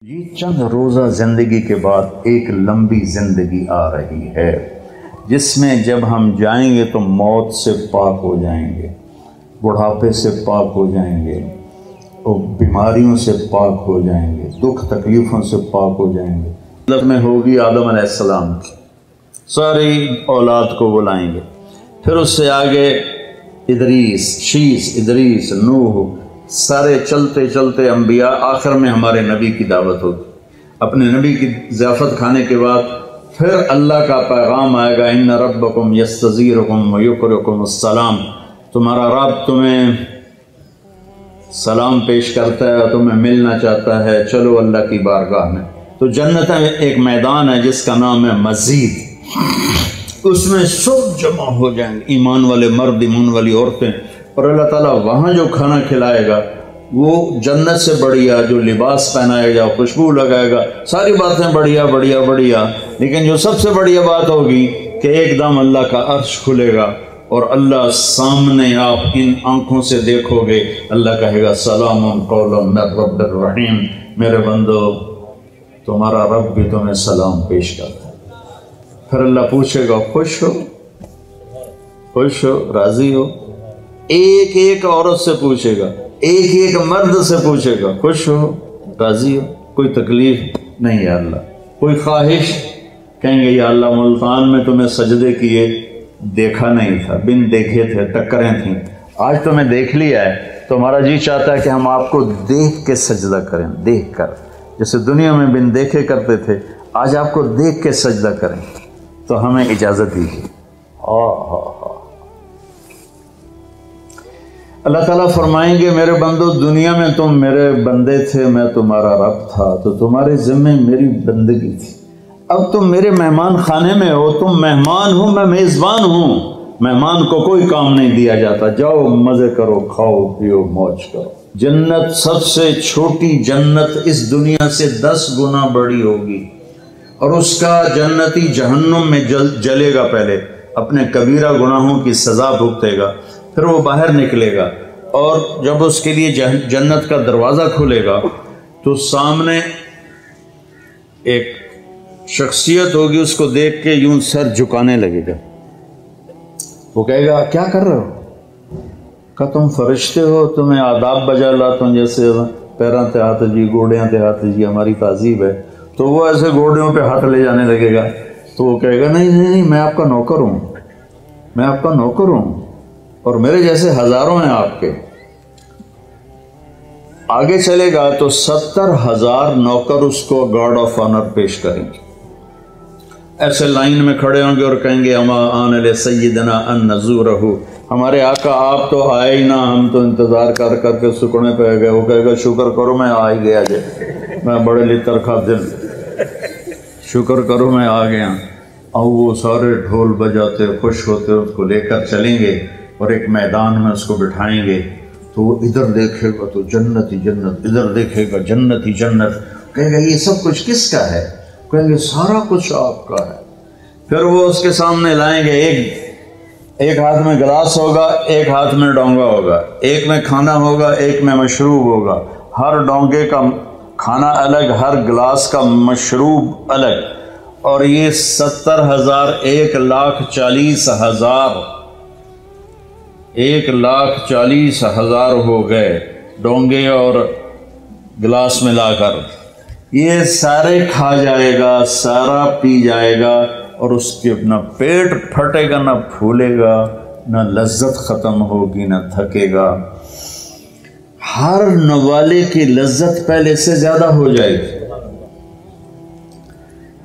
یہ چند روزہ زندگی کے بعد ایک لمبی زندگی آ رہی ہے جس میں جب ہم جائیں گے تو موت سے پاک ہو جائیں گے، بڑھاپے سے پاک ہو جائیں گے، اور بیماریوں سے پاک ہو جائیں گے، دکھ تکلیفوں سے پاک ہو جائیں گے۔ مطلب میں ہوگی آدم علیہ السلام کی ساری اولاد کو بلائیں گے، پھر اس سے آگے ادریس، شیس، ادریس، نوح، سارے چلتے چلتے انبیاء، آخر میں ہمارے نبی کی دعوت ہوگی۔ اپنے نبی کی ضیافت کھانے کے بعد پھر اللہ کا پیغام آئے گا، ان ربکم یستزیرکم ویقرکم السلام، تمہارا رب تمہیں سلام پیش کرتا ہے اور تمہیں ملنا چاہتا ہے، چلو اللہ کی بارگاہ میں۔ تو جنت ایک میدان ہے جس کا نام ہے مزید، اس میں سب جمع ہو جائیں گے، ایمان والے مرد، ایمان والی عورتیں، اور اللہ تعالیٰ وہاں جو کھانا کھلائے گا وہ جنت سے بڑھیا، جو لباس پہنائے گا، خوشبو لگائے گا، ساری باتیں بڑھیا بڑھیا بڑھیا، لیکن جو سب سے بڑھیا بات ہوگی کہ ایک دم اللہ کا عرش کھلے گا اور اللہ سامنے، آپ ان آنکھوں سے دیکھو گے، اللہ کہے گا سلام قولا من رب الرحیم، میرے بندو تمہارا رب بھی تمہیں سلام پیش کرتا ہے۔ پھر اللہ پوچھے گا خوش ہو، خوش ہو، راضی ہو؟ ایک ایک عورت سے پوچھے گا، ایک ایک مرد سے پوچھے گا، خوش ہو، راضی ہو؟ کوئی تکلیف نہیں یا اللہ؟ کوئی خواہش؟ کہیں گے یا اللہ ملتان میں تمہیں سجدے کیے دیکھا نہیں تھا، بن دیکھے تھے، ٹکریں تھیں، آج تمہیں دیکھ لیا ہے تو ہمارا جی چاہتا ہے کہ ہم آپ کو دیکھ کے سجدہ کریں، دیکھ کر، جیسے دنیا میں بن دیکھے کرتے تھے، آج آپ کو دیکھ کے سجدہ کریں، تو ہمیں اجازت دیجیے۔ اللہ تعالیٰ فرمائیں گے میرے بندو دنیا میں تم میرے بندے تھے، میں تمہارا رب تھا، تو تمہارے ذمہ میری بندگی تھی، اب تم میرے مہمان خانے میں ہو، تم مہمان ہو، میں میزبان ہوں، مہمان کو کوئی کام نہیں دیا جاتا، جاؤ مزے کرو، کھاؤ پیو، موج کرو۔ جنت سب سے چھوٹی جنت اس دنیا سے 10 گنا بڑی ہوگی، اور اس کا جنتی جہنم میں جلے گا، پہلے اپنے کبیرہ گناہوں کی سزا بھگتے گا، پھر وہ باہر نکلے گا، اور جب اس کے لیے جنت کا دروازہ کھلے گا تو سامنے ایک شخصیت ہوگی، اس کو دیکھ کے یوں سر جھکانے لگے گا، وہ کہے گا کیا کر رہے ہو؟ کہ تم فرشتے ہو، تمہیں آداب بجا لاتا ہوں، جیسے پیراں تے ہاتھ جی، گوڑیاں تے ہاتھ جی، ہماری تہذیب ہے، تو وہ ایسے گوڑیوں پہ ہاتھ لے جانے لگے گا، تو وہ کہے گا نہیں نہیں نہیں، میں آپ کا نوکر ہوں، میں آپ کا نوکر ہوں، اور میرے جیسے ہزاروں ہیں آپ کے۔ آگے چلے گا تو 70,000 نوکر اس کو گارڈ آف آنر پیش کریں گے، ایسے لائن میں کھڑے ہوں گے اور کہیں گے اما آن علی سیدنا ان نزورہ، ہمارے آقا آپ تو آئے ہی نہ، ہم تو انتظار کر کر کے سکڑے پہ گئے۔ وہ کہے گا شکر کرو میں آ ہی گیا جے، میں بڑے لطر خادم، شکر کرو میں آ گیا۔ اور وہ سارے ڈھول بجاتے خوش ہوتے اس کو لے کر چلیں گے اور ایک میدان میں اس کو بٹھائیں گے، تو وہ ادھر دیکھے گا تو جنت ہی جنت، ادھر دیکھے گا جنت ہی جنت، کہے گا یہ سب کچھ کس کا ہے؟ کہیں گے سارا کچھ آپ کا ہے۔ پھر وہ اس کے سامنے لائیں گے، ایک ہاتھ میں گلاس ہوگا، ایک ہاتھ میں ڈونگا ہوگا، ایک میں کھانا ہوگا، ایک میں مشروب ہوگا، ہر ڈونگے کا کھانا الگ، ہر گلاس کا مشروب الگ، اور یہ 70,000 1,40,000 ہو گئے ڈونگے اور گلاس ملا کر، یہ سارے کھا جائے گا، سارا پی جائے گا، اور اس کے نہ پیٹ پھٹے گا، نہ پھولے گا، نہ لذت ختم ہوگی، نہ تھکے گا، ہر نوالے کی لذت پہلے سے زیادہ ہو جائے گی۔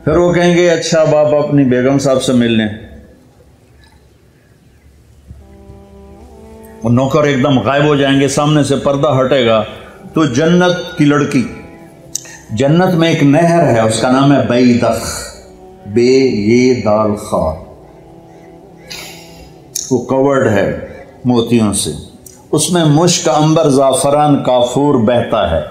پھر وہ کہیں گے اچھا باپ اپنی بیگم صاحب سے مل لیں، وہ نوکر ایک دم غائب ہو جائیں گے، سامنے سے پردہ ہٹے گا تو جنت کی لڑکی، جنت میں ایک نہر ہے، اس کا نام ہے بیدخ، بے یہ دال خا، وہ کورڈ ہے موتیوں سے، اس میں مشک، عنبر، زعفران، کافور بہتا ہے۔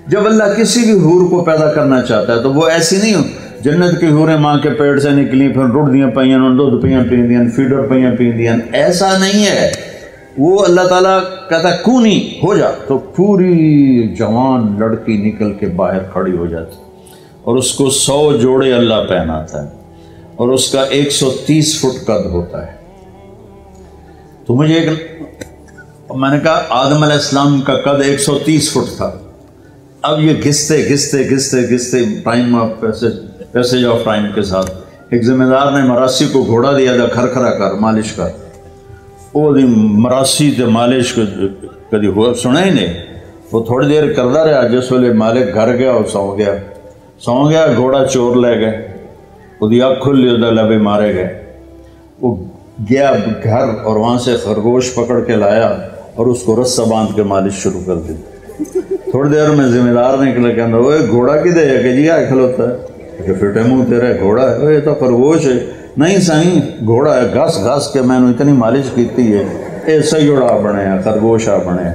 جب اللہ کسی بھی حور کو پیدا کرنا چاہتا ہے تو وہ ایسی نہیں ہو، جنت کی حوریں ماں کے پیٹ سے نکلی، پھر رڑ دیاں پیاں، دودھ پیاں پیندیاں، فیڈر پیاں پیندیاں، ایسا نہیں ہے۔ وہ اللہ تعالیٰ کہتا ہے کونی ہو جا، تو پوری جوان لڑکی نکل کے باہر کھڑی ہو جاتی، اور اس کو 100 جوڑے اللہ پہناتا ہے، اور اس کا 130 فٹ قد ہوتا ہے۔ تو مجھے میں نے کہا آدم علیہ السلام کا قد 130 فٹ تھا، اب یہ گھستے time of passage of time کے ساتھ ایک ذمہ دار نے مراسی کو گھوڑا دیا تھا، کھرکھرا کر مالش کر، وہ مراسی تے مالش کو کدی ہوا سنا ہی نہیں، وہ تھوڑی دیر کرتا رہا، جس ویلے مالک گھر گیا اور سو گیا، گھوڑا چور لے گئے، وہ اکھ کھلی، وہ لبے مارے گئے، وہ گیا گھر اور وہاں سے خرگوش پکڑ کے لایا اور اس کو رسہ باندھ کے مالش شروع کر دی۔ تھوڑی دیر میں ذمہ دار نکلے، کہنا وہ گھوڑا کدے ہے کہ جی آئے کھلوتا ہے کہ فٹے منہ تیرا گھوڑا ہے، یہ تو خرگوش ہے۔ نہیں سائیں گھوڑا ہے، گھس کے میں نے اتنی مالش کیتی ہے، ایسا جوڑا بنے ہیں، خرگوش بنے۔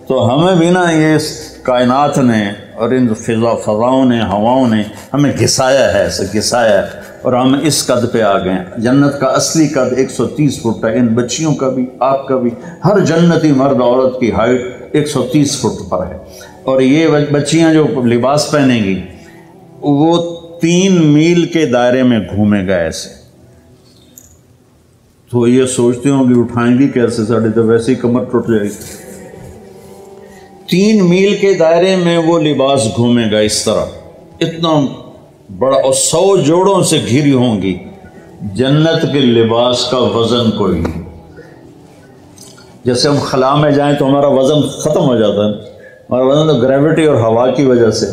تو ہمیں بھی نا یہ کائنات نے اور ان فضاؤں نے، ہواؤں نے ہمیں گھسایا ہے، گھسایا ہے، اور ہم اس قد پہ آ گئے ہیں۔ جنت کا اصلی قد 130 فٹ ہے، ان بچیوں کا بھی، آپ کا بھی، ہر جنتی مرد عورت کی ہائٹ 130 فٹ پر ہے، اور یہ بچیاں جو لباس پہنیں گی وہ 3 میل کے دائرے میں گھومے گا ایسے۔ تو یہ سوچتے ہوں کہ اٹھائیں گی کیسے، ساڑھے تو ویسے ہی کمر ٹوٹ جائے گی۔ 3 میل کے دائرے میں وہ لباس گھومے گا اس طرح، اتنا بڑا، اور 100 جوڑوں سے گھری ہوں گی۔ جنت کے لباس کا وزن کوئی نہیں۔ جیسے ہم خلا میں جائیں تو ہمارا وزن ختم ہو جاتا ہے، ہمارا وزن تو گریوٹی اور ہوا کی وجہ سے،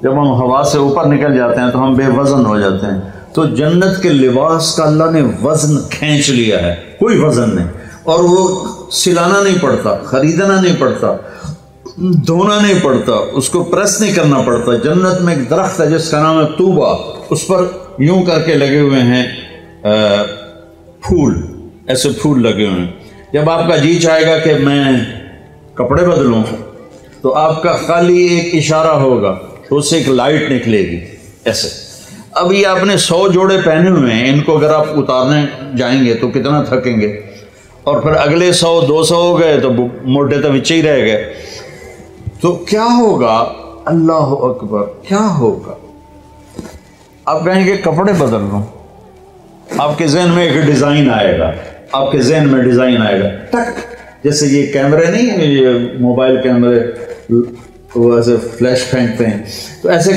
جب ہم ہوا سے اوپر نکل جاتے ہیں تو ہم بے وزن ہو جاتے ہیں۔ تو جنت کے لباس کا اللہ نے وزن کھینچ لیا ہے، کوئی وزن نہیں، اور وہ سلانا نہیں پڑتا، خریدنا نہیں پڑتا، دھونا نہیں پڑتا، اس کو پریس نہیں کرنا پڑتا۔ جنت میں ایک درخت ہے جس کا نام ہے طوبہ، اس پر یوں کر کے لگے ہوئے ہیں پھول، ایسے پھول لگے ہوئے ہیں۔ جب آپ کا جی چاہے گا کہ میں کپڑے بدلوں تو آپ کا خالی ایک اشارہ ہوگا تو اس سے ایک لائٹ نکلے گی ایسے۔ اب یہ آپ نے 100 جوڑے پہنے ہوئے ہیں، ان کو اگر آپ اتارنے جائیں گے تو کتنا تھکیں گے، اور پھر اگلے 100 200 ہو گئے تو موٹے تو بچے ہی رہ گئے۔ تو کیا ہوگا، اللہ اکبر، کیا ہوگا؟ آپ کہیں گے کپڑے بدل لوں، آپ کے ذہن میں ایک ڈیزائن آئے گا، آپ کے ذہن میں ڈیزائن آئے گا، ٹک، جیسے یہ کیمرے نہیں ہیں، یہ موبائل کیمرے وہ ایسے فلیش پھینکتے ہیں، تو ایسے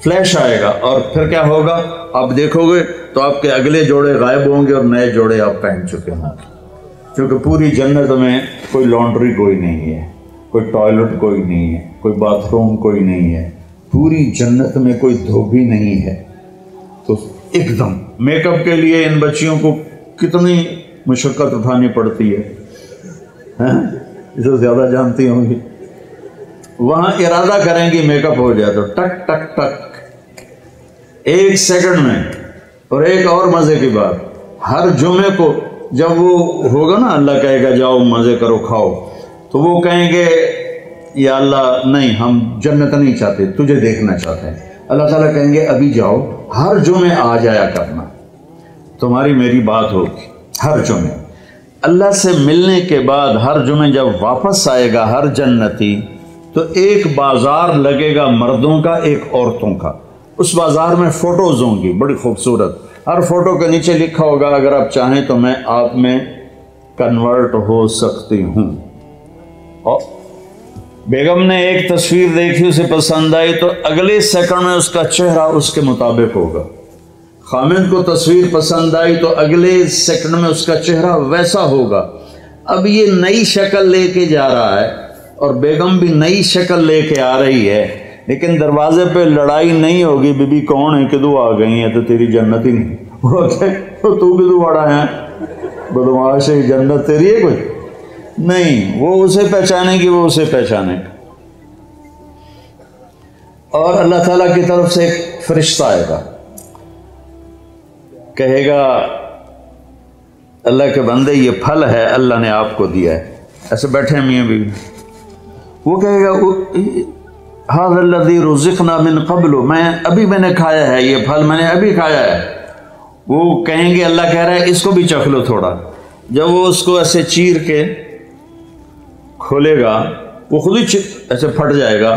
فلیش آئے گا، اور پھر کیا ہوگا، آپ دیکھو گے تو آپ کے اگلے جوڑے غائب ہوں گے اور نئے جوڑے آپ پہن چکے ہوں گے، کیونکہ پوری جنت میں کوئی لانڈری کوئی نہیں ہے، کوئی ٹوائلٹ کوئی نہیں ہے، کوئی باتھ روم کوئی نہیں ہے، پوری جنت میں کوئی دھوبی نہیں ہے۔ تو ایک دم میک اپ کے لیے ان بچیوں کو کتنی مشقت اٹھانی پڑتی ہے، اسے زیادہ جانتی ہوں گی۔ وہاں ارادہ کریں گی میک اپ ہو جائے تو ٹک ٹک ٹک 1 سیکنڈ میں۔ اور ایک اور مزے کی بات، ہر جمعے کو جب وہ ہوگا نا، اللہ کہے گا جاؤ مزے کرو کھاؤ، تو وہ کہیں گے یا اللہ نہیں، ہم جنت نہیں چاہتے، تجھے دیکھنا چاہتے ہیں۔ اللہ تعالیٰ کہیں گے ابھی جاؤ، ہر جمعے آ جایا کرنا، تمہاری میری بات ہوگی ہر جمعے۔ اللہ سے ملنے کے بعد ہر جمعے جب واپس آئے گا ہر جنتی، تو ایک بازار لگے گا مردوں کا، ایک عورتوں کا۔ اس بازار میں فوٹوز ہوں گی بڑی خوبصورت، ہر فوٹو کے نیچے لکھا ہوگا اگر آپ چاہیں تو میں آپ میں کنورٹ ہو سکتی ہوں۔ اور بیگم نے ایک تصویر دیکھی، اسے پسند آئی تو اگلے سیکنڈ میں اس کا چہرہ اس کے مطابق ہوگا۔ خامد کو تصویر پسند آئی تو اگلے سیکنڈ میں اس کا چہرہ ویسا ہوگا۔ اب یہ نئی شکل لے کے جا رہا ہے اور بیگم بھی نئی شکل لے کے آ رہی ہے، لیکن دروازے پہ لڑائی نہیں ہوگی، بی بی کون ہے، کدو آ گئی ہیں تو تیری جنت ہی نہیں، تو کدو بڑا ہے، بدماش ہے، جنت تیری ہے کوئی نہیں۔ وہ اسے پہچانے گی، وہ اسے پہچانے گا۔ اور اللہ تعالیٰ کی طرف سے ایک فرشتہ آئے گا، کہے گا اللہ کے بندے یہ پھل ہے اللہ نے آپ کو دیا ہے، ایسے بیٹھے ہیں میاں بیوی، وہ کہے گا ھذا الذی رزقنا من قبل، میں نے کھایا ہے یہ پھل، میں نے ابھی کھایا ہے۔ وہ کہیں گے اللہ کہہ رہا ہے اس کو بھی چکھ لو تھوڑا۔ جب وہ اس کو ایسے چیر کے کھولے گا وہ خود ہی ایسے پھٹ جائے گا،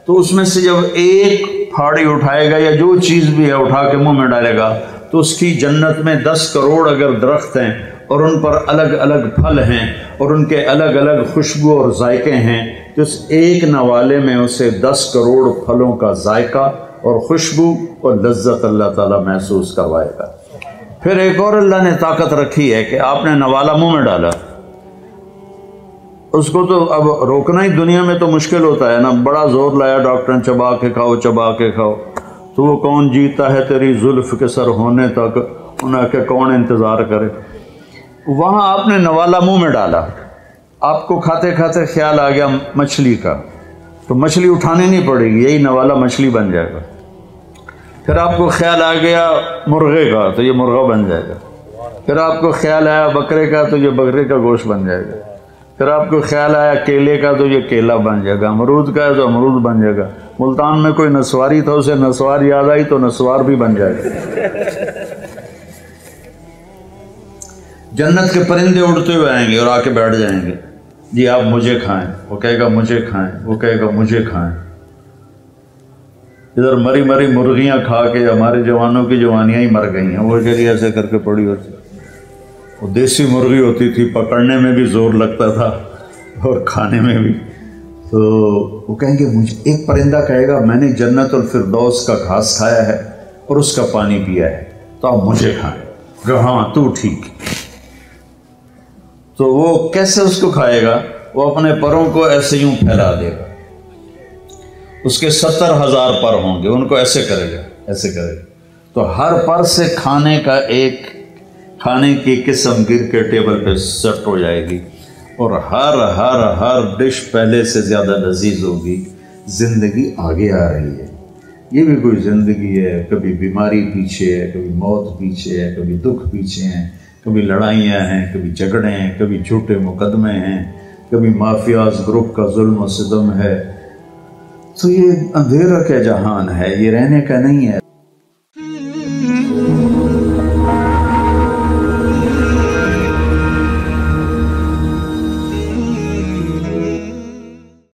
تو اس میں سے جب ایک پھاڑی اٹھائے گا یا جو چیز بھی ہے اٹھا کے منہ میں ڈالے گا تو اس کی جنت میں 10 کروڑ اگر درخت ہیں اور ان پر الگ الگ پھل ہیں اور ان کے الگ الگ خوشبو اور ذائقے ہیں، تو اس ایک نوالے میں اسے 10 کروڑ پھلوں کا ذائقہ اور خوشبو اور لذت اللہ تعالیٰ محسوس کروائے گا۔ پھر ایک اور اللہ نے طاقت رکھی ہے کہ آپ نے نوالا منہ میں ڈالا، اس کو تو اب روکنا ہی دنیا میں تو مشکل ہوتا ہے نا، بڑا زور لایا ڈاکٹر نے چبا کے کھاؤ چبا کے کھاؤ، تو وہ کون جیتا ہے تیری زلف کے سر ہونے تک، انہیں کہ کون انتظار کرے۔ وہاں آپ نے نوالا منہ میں ڈالا، آپ کو کھاتے کھاتے خیال آ گیا مچھلی کا، تو مچھلی اٹھانی نہیں پڑے گی، یہی نوالا مچھلی بن جائے گا۔ پھر آپ کو خیال آ گیا مرغے کا تو یہ مرغا بن جائے گا، پھر آپ کو خیال آیا بکرے کا تو یہ بکرے کا گوشت بن جائے گا، پھر آپ کو خیال آیا کیلے کا تو یہ کیلا بن جائے گا، امرود کا ہے تو امرود بن جائے گا۔ ملتان میں کوئی نسواری تھا، اسے نسوار یاد آئی تو نسوار بھی بن جائے گا۔ جنت کے پرندے اڑتے ہوئے آئیں گے اور آ کے بیٹھ جائیں گے، جی آپ مجھے کھائیں، وہ کہے گا مجھے کھائیں، وہ کہے گا مجھے کھائیں۔ ادھر مری مری مرغیاں کھا کے ہمارے جوانوں کی جوانیاں ہی مر گئی ہیں، وہ چلیے ایسے کر کے پڑی ہوتی، وہ دیسی مرغی ہوتی تھی، پکڑنے میں بھی زور لگتا تھا اور کھانے میں بھی۔ تو وہ کہیں گے مجھے، ایک پرندہ کہے گا میں نے جنت الفردوس کا گھاس کھایا ہے اور اس کا پانی پیا ہے، تو آپ مجھے کھائیں۔ کہ ہاں تو ٹھیک۔ تو وہ کیسے اس کو کھائے گا؟ وہ اپنے پروں کو ایسے یوں پھیلا دے گا، اس کے 70,000 پر ہوں گے، ان کو ایسے کرے گا ایسے کرے گا، تو ہر پر سے کھانے کی قسم گر کے ٹیبل پہ سیٹ ہو جائے گی، اور ہر ڈش پہلے سے زیادہ لذیذ ہوگی۔ زندگی آگے آ رہی ہے، یہ بھی کوئی زندگی ہے، کبھی بیماری پیچھے ہے، کبھی موت پیچھے ہے، کبھی دکھ پیچھے ہیں، کبھی لڑائیاں ہیں، کبھی جھگڑے ہیں، کبھی جھوٹے مقدمے ہیں، کبھی مافیاز گروپ کا ظلم و ستم ہے۔ تو یہ اندھیرا کا جہان ہے، یہ رہنے کا نہیں ہے۔